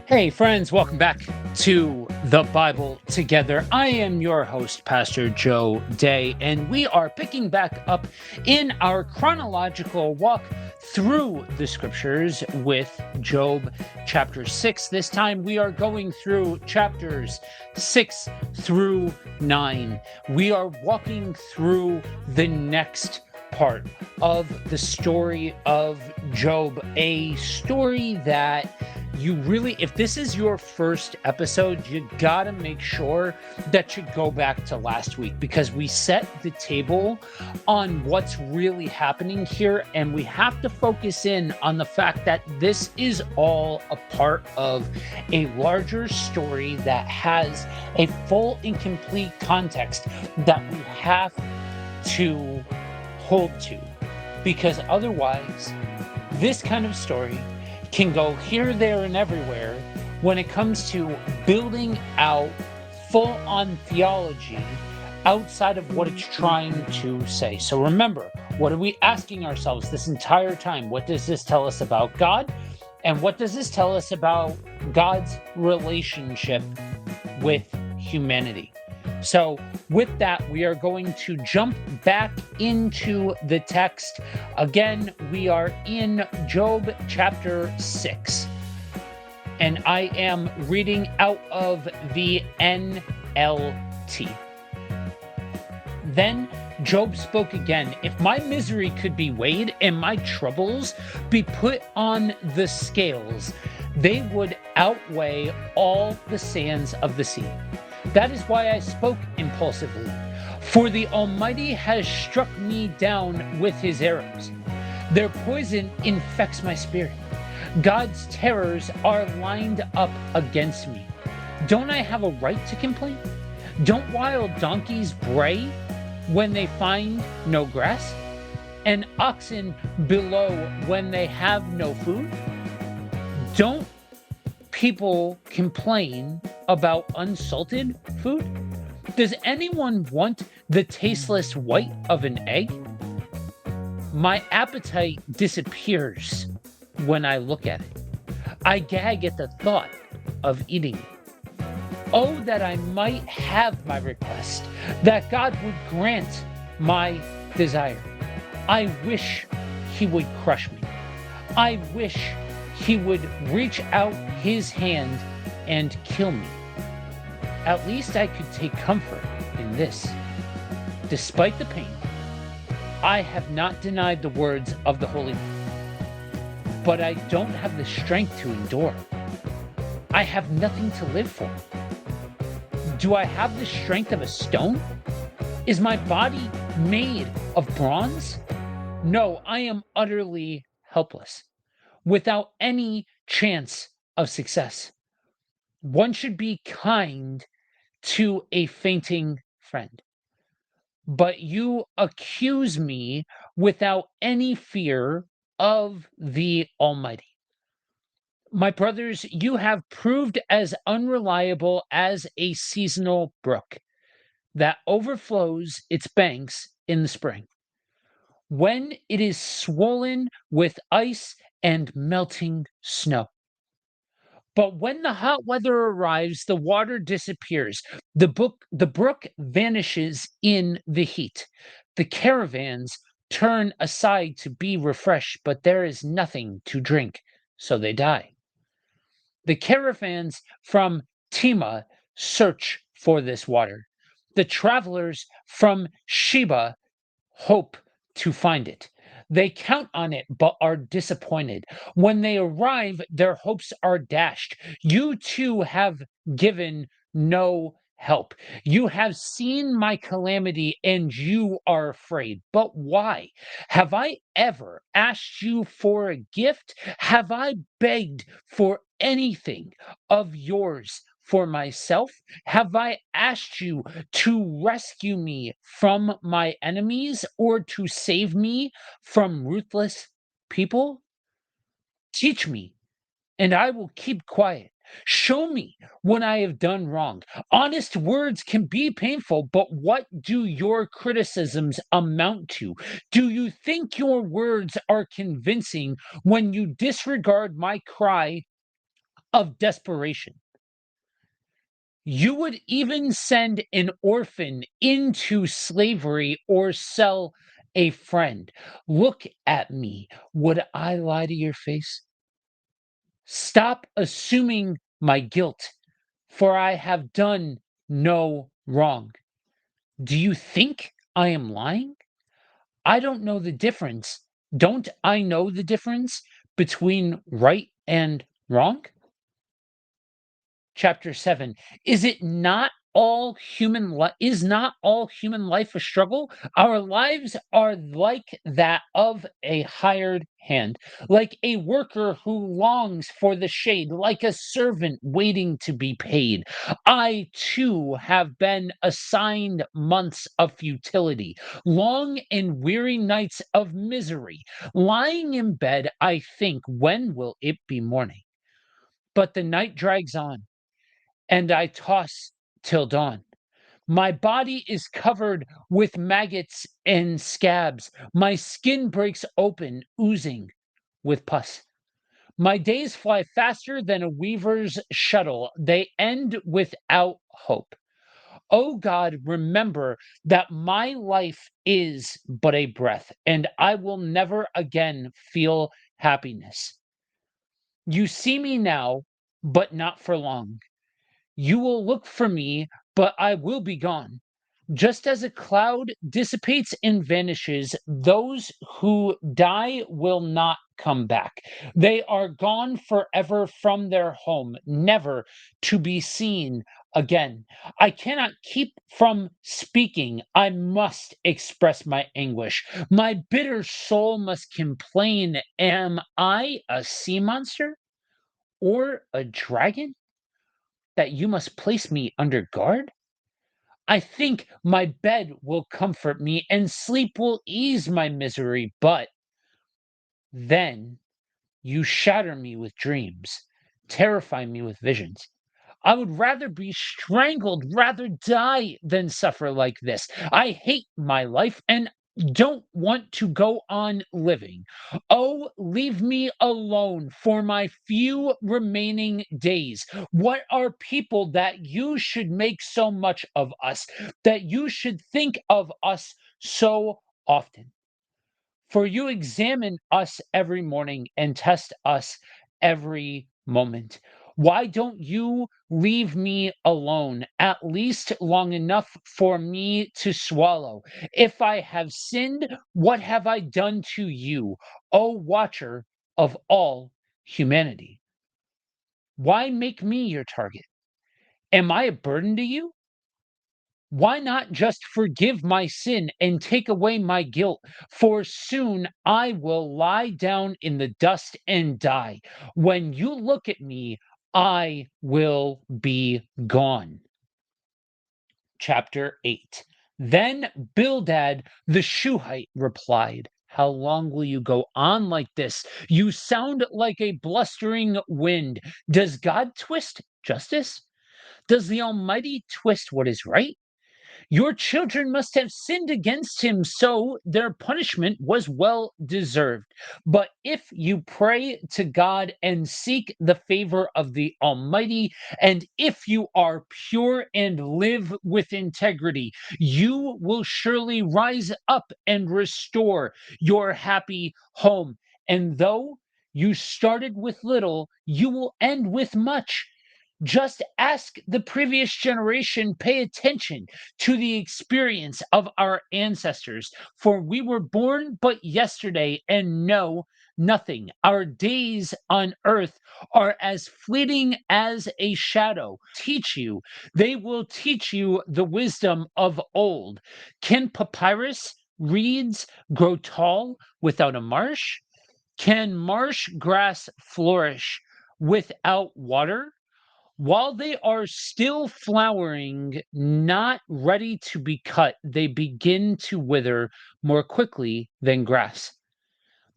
Hey, friends, welcome back to the Bible Together. I am your host, Pastor Joe Day, and we are picking back up in our chronological walk through the scriptures with Job chapter 6. This time we are going through chapters 6 through 9. We are walking through the next part of the story of Job, a story that you really, if this is your first episode, you gotta make sure that you go back to last week because we set the table on what's really happening here. And we have to focus in on the fact that this is all a part of a larger story that has a full and complete context that we have to hold to. Because otherwise, this kind of story can go here, there, and everywhere when it comes to building out full on theology outside of what it's trying to say. So remember, what are we asking ourselves this entire time? What does this tell us about God? And what does this tell us about God's relationship with humanity? So, with that, we are going to jump back into the text. Again, we are in Job chapter 6. And I am reading out of the NLT. Then Job spoke again. If my misery could be weighed and my troubles be put on the scales, they would outweigh all the sands of the sea. That is why I spoke impulsively. For the Almighty has struck me down with his arrows. Their poison infects my spirit. God's terrors are lined up against me. Don't I have a right to complain? Don't wild donkeys bray when they find no grass? And oxen bellow when they have no food? Don't people complain about unsalted food? Does anyone want the tasteless white of an egg? My appetite disappears when I look at it. I gag at the thought of eating it. Oh, that I might have my request, that God would grant my desire. I wish he would crush me. I wish he would reach out his hand and kill me. At least I could take comfort in this. Despite the pain, I have not denied the words of the Holy One, but I don't have the strength to endure. I have nothing to live for. Do I have the strength of a stone? Is my body made of bronze? No, I am utterly helpless, without any chance of success. One should be kind to a fainting friend. But you accuse me without any fear of the Almighty. My brothers, you have proved as unreliable as a seasonal brook that overflows its banks in the spring, when it is swollen with ice and melting snow. But when the hot weather arrives, the water disappears. The brook vanishes in the heat. The caravans turn aside to be refreshed, but there is nothing to drink, so they die. The caravans from Tema search for this water. The travelers from Sheba hope to find it. They count on it, but are disappointed. When they arrive, their hopes are dashed. You too have given no help. You have seen my calamity and you are afraid. But why? Have I ever asked you for a gift? Have I begged for anything of yours for myself? Have I asked you to rescue me from my enemies or to save me from ruthless people? Teach me, and I will keep quiet. Show me when I have done wrong. Honest words can be painful, but what do your criticisms amount to? Do you think your words are convincing when you disregard my cry of desperation. You would even send an orphan into slavery or sell a friend. Look at me. Would I lie to your face? Stop assuming my guilt, for I have done no wrong. Do you think I am lying? I don't know the difference. Don't I know the difference between right and wrong? Chapter 7. Is not all human life a struggle? Our lives are like that of a hired hand, like a worker who longs for the shade, like a servant waiting to be paid. I too have been assigned months of futility, long and weary nights of misery. Lying in bed, I think, when will it be morning? But the night drags on and I toss till dawn. My body is covered with maggots and scabs. My skin breaks open, oozing with pus. My days fly faster than a weaver's shuttle. They end without hope. Oh God, remember that my life is but a breath, and I will never again feel happiness. You see me now, but not for long. You will look for me, but I will be gone. Just as a cloud dissipates and vanishes, those who die will not come back. They are gone forever from their home, never to be seen again. I cannot keep from speaking. I must express my anguish. My bitter soul must complain. Am I a sea monster or a dragon, that you must place me under guard? I think my bed will comfort me and sleep will ease my misery, but then you shatter me with dreams, terrify me with visions. I would rather be strangled, rather die than suffer like this. I hate my life and don't want to go on living. Oh, leave me alone for my few remaining days. What are people that you should make so much of us, that you should think of us so often? For you examine us every morning and test us every moment. Why don't you leave me alone, at least long enough for me to swallow? If I have sinned, what have I done to you, O watcher of all humanity? Why make me your target? Am I a burden to you? Why not just forgive my sin and take away my guilt? For soon I will lie down in the dust and die. When you look at me, I will be gone. Chapter 8. Then Bildad the Shuhite replied, how long will you go on like this? You sound like a blustering wind. Does God twist justice? Does the Almighty twist what is right? Your children must have sinned against him, so their punishment was well deserved. But if you pray to God and seek the favor of the Almighty, and if you are pure and live with integrity, you will surely rise up and restore your happy home. And though you started with little, you will end with much. Just ask the previous generation, pay attention to the experience of our ancestors, for we were born but yesterday and know nothing. Our days on earth are as fleeting as a shadow. They will teach you the wisdom of old. Can papyrus reeds grow tall without a marsh? Can marsh grass flourish without water? While they are still flowering, not ready to be cut, they begin to wither more quickly than grass.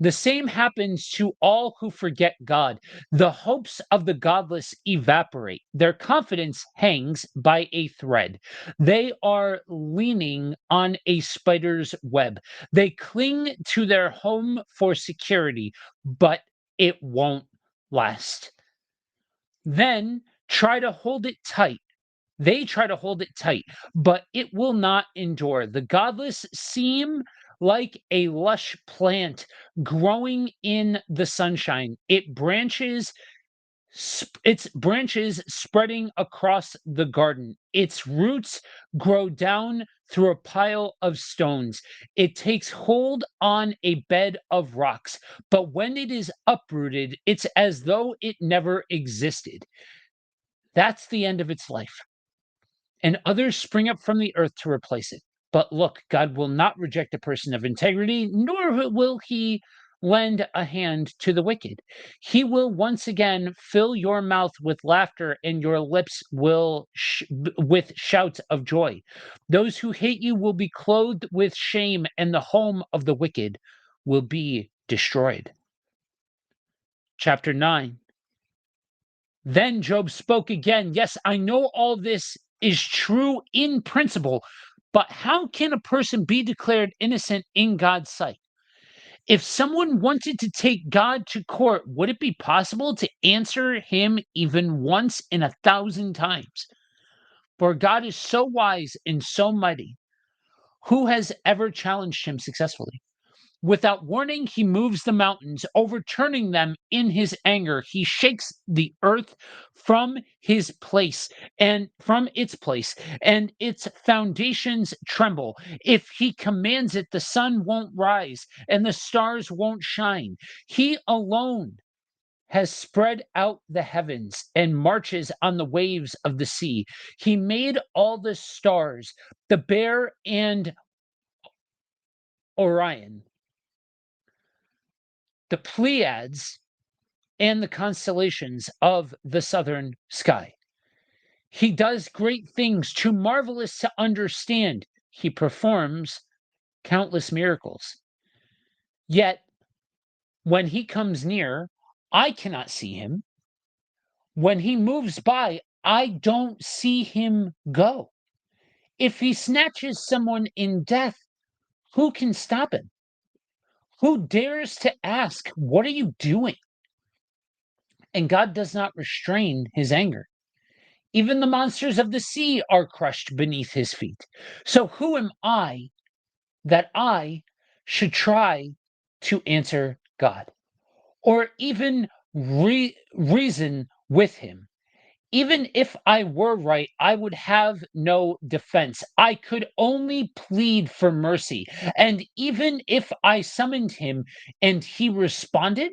The same happens to all who forget God. The hopes of the godless evaporate. Their confidence hangs by a thread. They are leaning on a spider's web. They cling to their home for security, but it won't last. then try to hold it tight. They try to hold it tight, but it will not endure. The godless seem like a lush plant growing in the sunshine. Its branches spreading across the garden. Its roots grow down through a pile of stones. It takes hold on a bed of rocks, but when it is uprooted, it's as though it never existed. That's the end of its life, and others spring up from the earth to replace it. But look, God will not reject a person of integrity, nor will he lend a hand to the wicked. He will once again fill your mouth with laughter and your lips will with shouts of joy. Those who hate you will be clothed with shame, and the home of the wicked will be destroyed. Chapter 9. Then Job spoke again. Yes, I know all this is true in principle, but how can a person be declared innocent in God's sight? If someone wanted to take God to court, would it be possible to answer him even once in 1,000 times? For God is so wise and so mighty. Who has ever challenged him successfully? Without warning, he moves the mountains, overturning them in his anger. He shakes the earth from its place, and its foundations tremble. If he commands it, the sun won't rise and the stars won't shine. He alone has spread out the heavens and marches on the waves of the sea. He made all the stars, the Bear and Orion, the Pleiades, and the constellations of the southern sky. He does great things too marvelous to understand. He performs countless miracles. Yet, when he comes near, I cannot see him. When he moves by, I don't see him go. If he snatches someone in death, who can stop him? Who dares to ask, "What are you doing?" And God does not restrain his anger. Even the monsters of the sea are crushed beneath his feet. So who am I that I should try to answer God or even reason with him? Even if I were right, I would have no defense. I could only plead for mercy. And even if I summoned him and he responded,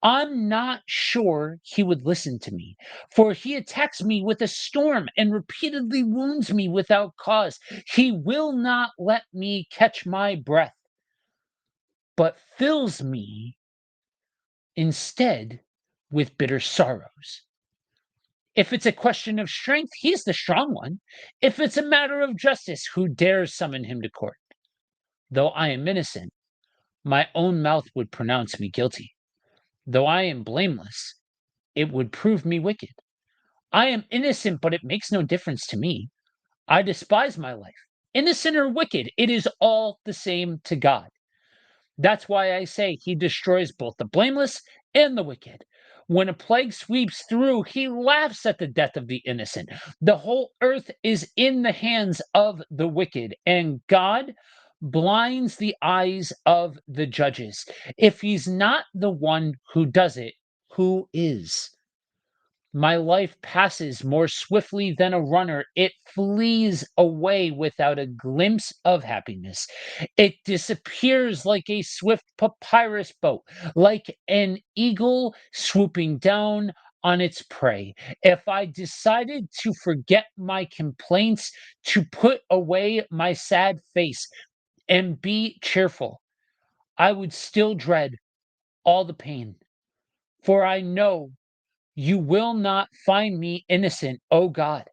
I'm not sure he would listen to me, for he attacks me with a storm and repeatedly wounds me without cause. He will not let me catch my breath, but fills me instead with bitter sorrows. If it's a question of strength, he's the strong one. If it's a matter of justice, who dares summon him to court? Though I am innocent, my own mouth would pronounce me guilty. Though I am blameless, it would prove me wicked. I am innocent, but it makes no difference to me. I despise my life. Innocent or wicked, it is all the same to God. That's why I say he destroys both the blameless and the wicked. When a plague sweeps through, he laughs at the death of the innocent. The whole earth is in the hands of the wicked, and God blinds the eyes of the judges. If he's not the one who does it, who is? My life passes more swiftly than a runner. It flees away without a glimpse of happiness. It disappears like a swift papyrus boat, like an eagle swooping down on its prey. If I decided to forget my complaints, to put away my sad face and be cheerful, I would still dread all the pain. For I know you will not find me innocent, O God.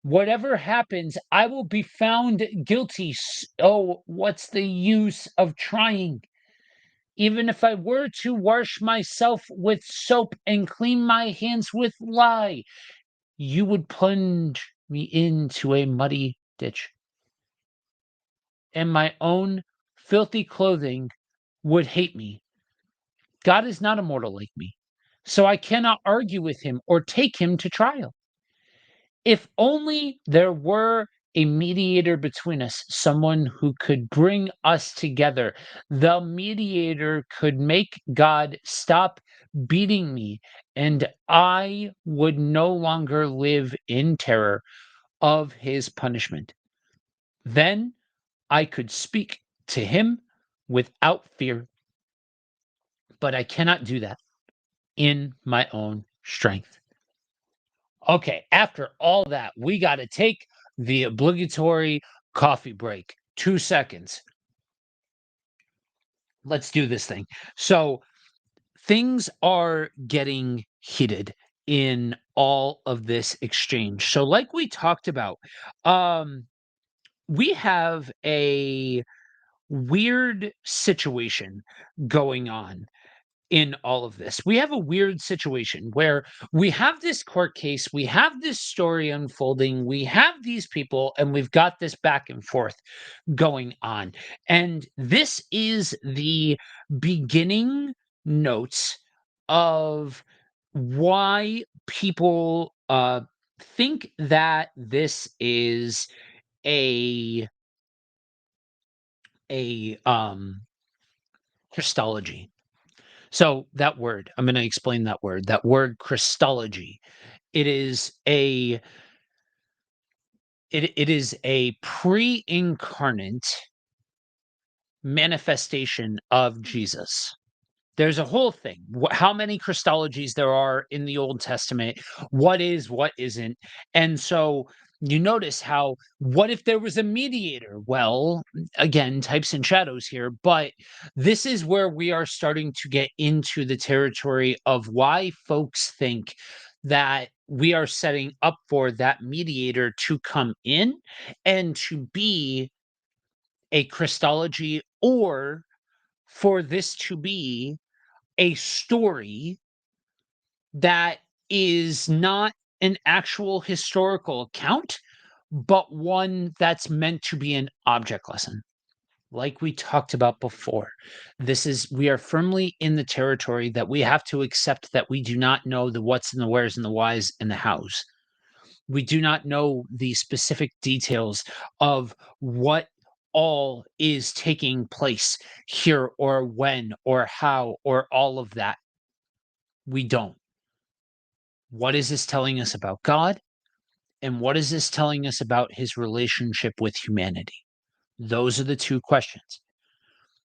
Whatever happens, I will be found guilty. Oh, what's the use of trying? Even if I were to wash myself with soap and clean my hands with lye, you would plunge me into a muddy ditch. And my own filthy clothing would hate me. God is not immortal like me. So I cannot argue with him or take him to trial. If only there were a mediator between us, someone who could bring us together. The mediator could make God stop beating me, and I would no longer live in terror of his punishment. Then I could speak to him without fear, but I cannot do that in my own strength. Okay, after all that, we got to take the obligatory coffee break. 2 seconds. Let's do this thing. So, things are getting heated in all of this exchange. So, like we talked about, um, we have a weird situation going on in all of this. We have a weird situation where we have this court case, we have this story unfolding, we have these people, and we've got this back and forth going on. And this is the beginning notes of why people think that this is a a Christology. So that word, I'm going to explain that word. That word Christology. It is a it is a pre-incarnate manifestation of Jesus. There's a whole thing. How many Christologies there are in the Old Testament? What is, what isn't? And so you notice how, what if there was a mediator? Well, again, types and shadows here, but this is where we are starting to get into the territory of why folks think that we are setting up for that mediator to come in and to be a Christology, or for this to be a story that is not an actual historical account, but one that's meant to be an object lesson. Like we talked about before, we are firmly in the territory that we have to accept that we do not know the what's and the where's and the why's and the how's. We do not know the specific details of what all is taking place here, or when, or how, or all of that. We don't. What is this telling us about God? And what is this telling us about his relationship with humanity? Those are the two questions.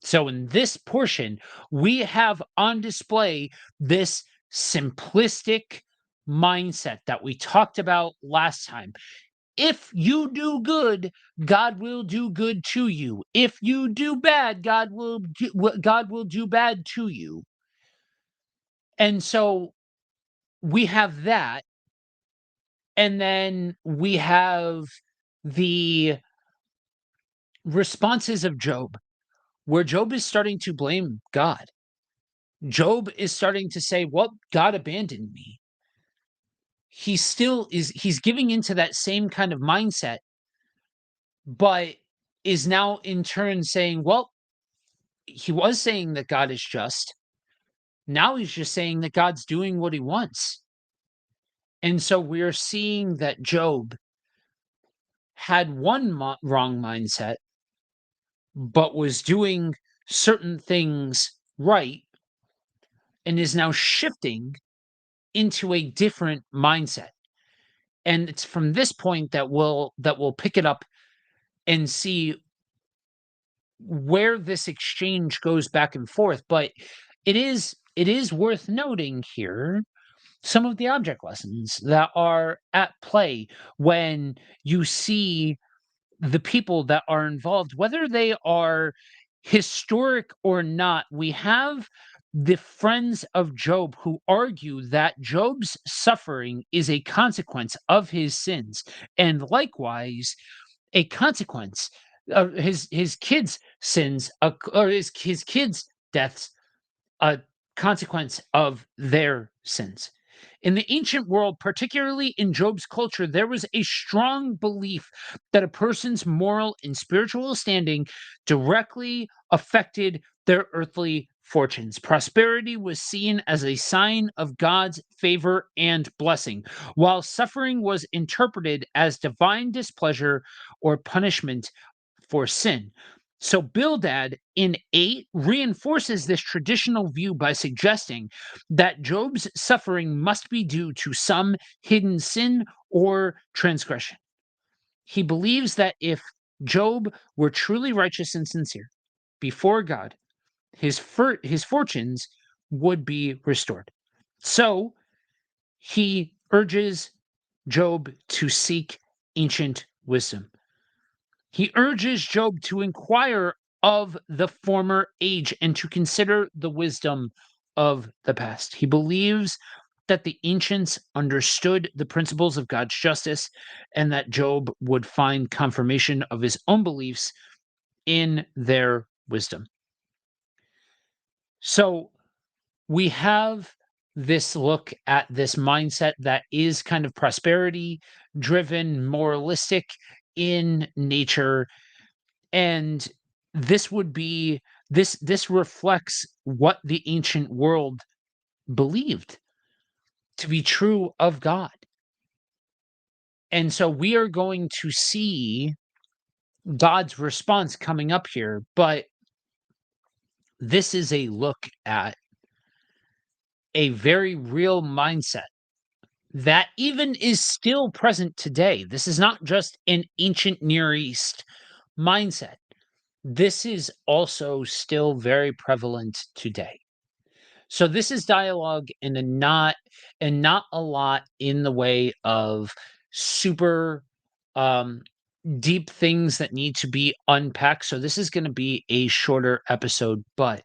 So, in this portion, we have on display this simplistic mindset that we talked about last time. If you do good, God will do good to you. If you do bad, God will do bad to you. And so we have that. And then we have the responses of Job, where Job is starting to blame God. Job is starting to say, well, God abandoned me. He still is, he's giving into that same kind of mindset, but is now in turn saying, well, he was saying that God is just. Now he's just saying that God's doing what he wants. And so we're seeing that Job had one wrong mindset, but was doing certain things right, and is now shifting into a different mindset. And it's from this point that we'll pick it up and see where this exchange goes back and forth. But it is worth noting here some of the object lessons that are at play when you see the people that are involved, whether they are historic or not. We have the friends of Job who argue that Job's suffering is a consequence of his sins, and likewise, a consequence of his kids' sins, or his kids' deaths, a consequence of their sins. In the ancient world, particularly in Job's culture, there was a strong belief that a person's moral and spiritual standing directly affected their earthly fortunes. Prosperity was seen as a sign of God's favor and blessing, while suffering was interpreted as divine displeasure or punishment for sin. So Bildad in 8 reinforces this traditional view by suggesting that Job's suffering must be due to some hidden sin or transgression. He believes that if Job were truly righteous and sincere before God, his fortunes would be restored. So he urges Job to seek ancient wisdom. He urges Job to inquire of the former age and to consider the wisdom of the past. He believes that the ancients understood the principles of God's justice and that Job would find confirmation of his own beliefs in their wisdom. So we have this look at this mindset that is kind of prosperity driven, moralistic in nature, and this would be this reflects what the ancient world believed to be true of God. And so we are going to see God's response coming up here, but this is a look at a very real mindset that even is still present today. This is not just an ancient Near East mindset. This is also still very prevalent today. So this is dialogue in a not a lot in the way of super um deep things that need to be unpacked. So this is going to be a shorter episode, but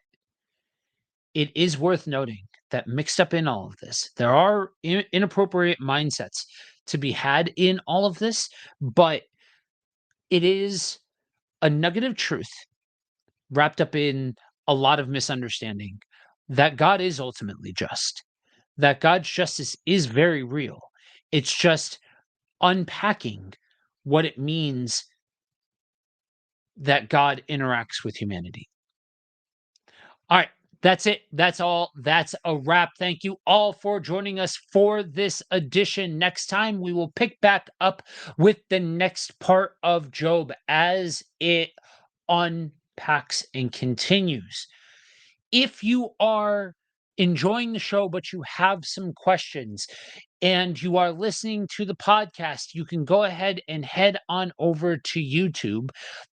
it is worth noting that mixed up in all of this, there are inappropriate mindsets to be had in all of this, but it is a nugget of truth wrapped up in a lot of misunderstanding that God is ultimately just, that God's justice is very real. It's just unpacking what it means that God interacts with humanity. All right. That's it. That's all. That's a wrap. Thank you all for joining us for this edition. Next time, we will pick back up with the next part of Job as it unpacks and continues. If you are enjoying the show, but you have some questions, and you are listening to the podcast, you can go ahead and head on over to YouTube.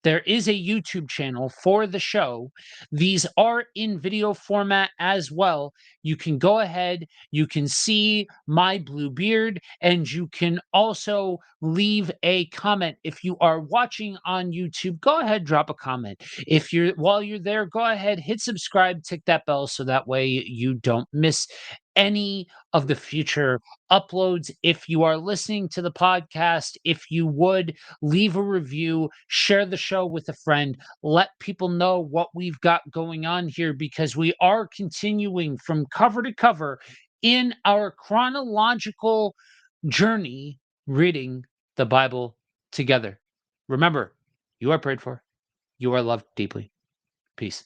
There is a YouTube channel for the show. These are in video format as well. You can go ahead, you can see my blue beard, and you can also leave a comment. If you are watching on YouTube, go ahead, drop a comment. If you're while you're there, go ahead, hit subscribe, tick that bell so that way you don't miss any of the future uploads. If you are listening to the podcast, if you would leave a review, share the show with a friend, let people know what we've got going on here because we are continuing from cover to cover in our chronological journey reading the Bible together. Remember, you are prayed for, you are loved deeply. Peace.